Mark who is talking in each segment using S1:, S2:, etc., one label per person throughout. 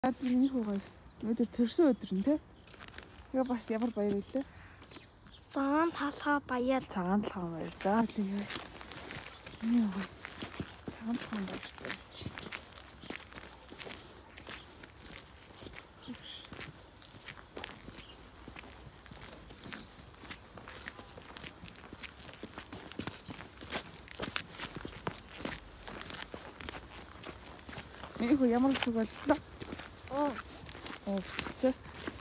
S1: Миний хүүгээ өдөр төрсөн өдөр нь те. Тэгээ бас ямар баяр илээ.
S2: Цагаан талхай баяр.
S1: Цагаан талхай баяр. За тийм. Миний хүүгээ цагаан талхай баяртай. Миний хүү ямар үг боллоо?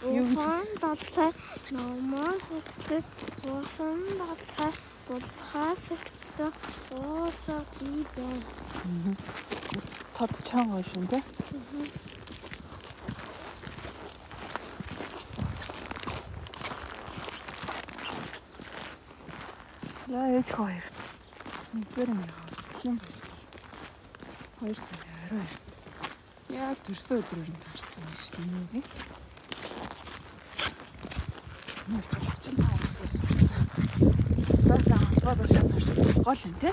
S2: Ухан талхай номоо хөтлөж усан талхай булхаа фиктэй уусаа бибэн.
S1: Тод чанга шин тэ. Яа ээж хоёр. Нэгдүгээр нь хассан байна. Хоёр сая арай. Яг төрсөн өдрөөр нь таарсан байна шүү дээ. Нэг чинь таавс сурсан. Басан холбоо дуушаа сурсан. Гол юм те.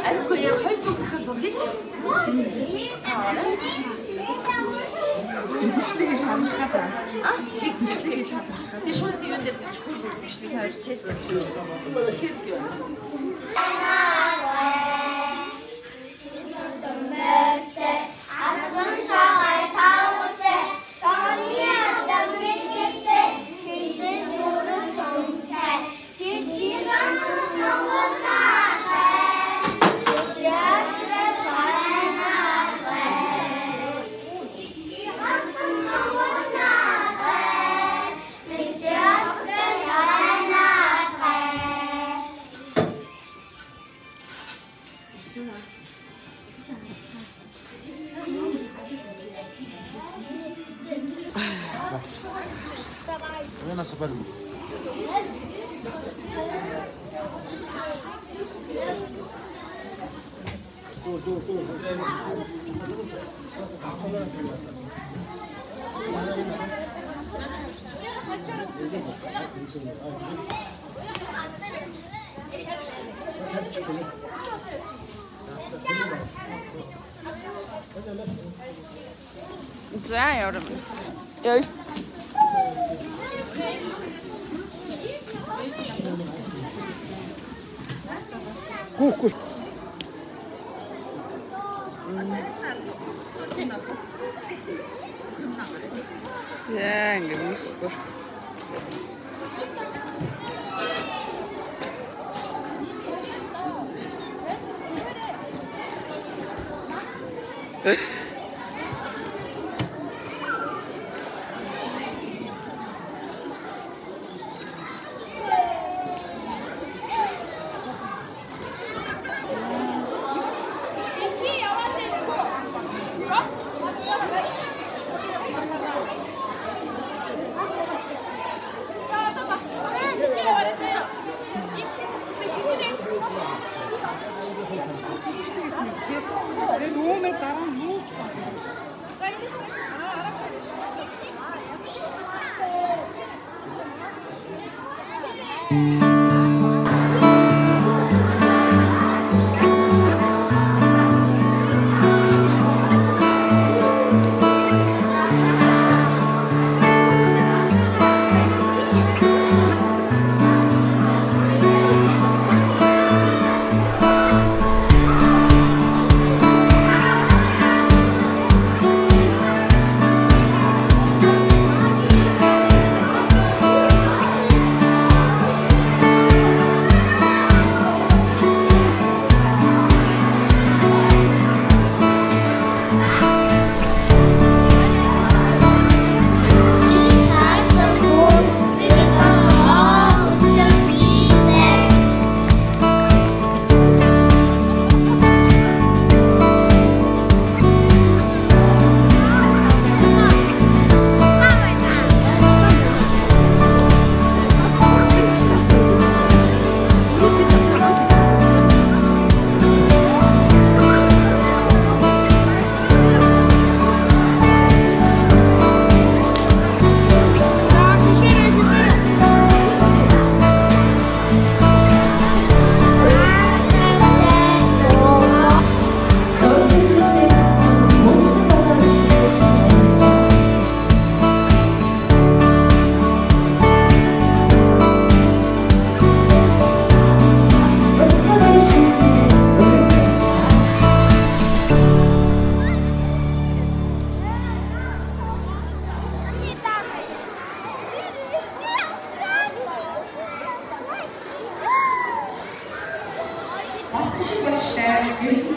S3: Арко яа хайдуухан зургийг саараа бичлэгийг шаардах гэдэг. Тэг бичлэгийг шаардах. Тэг шууд юун дээр тавьчихгүй бичлэгийг хайр тест хийх.
S4: Buena super.
S1: За яврам. Яй. Гүггүй. За ингэж бүр.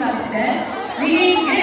S3: 선수한테 리게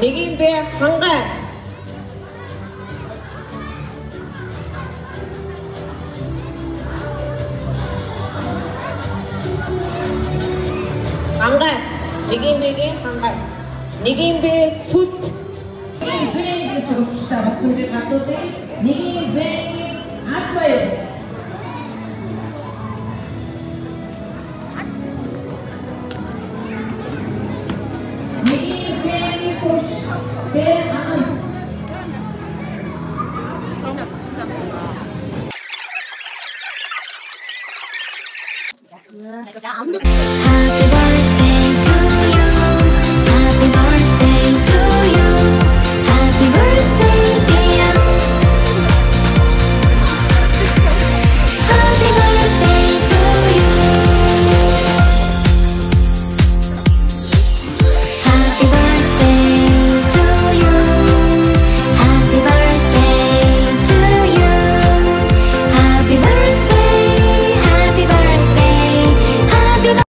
S4: 니긴배 한갈 한갈 니긴배기 한갈 니긴배 수트 니긴배기 소록시다 bakımda katıldı 니긴배기 atmayın
S2: 안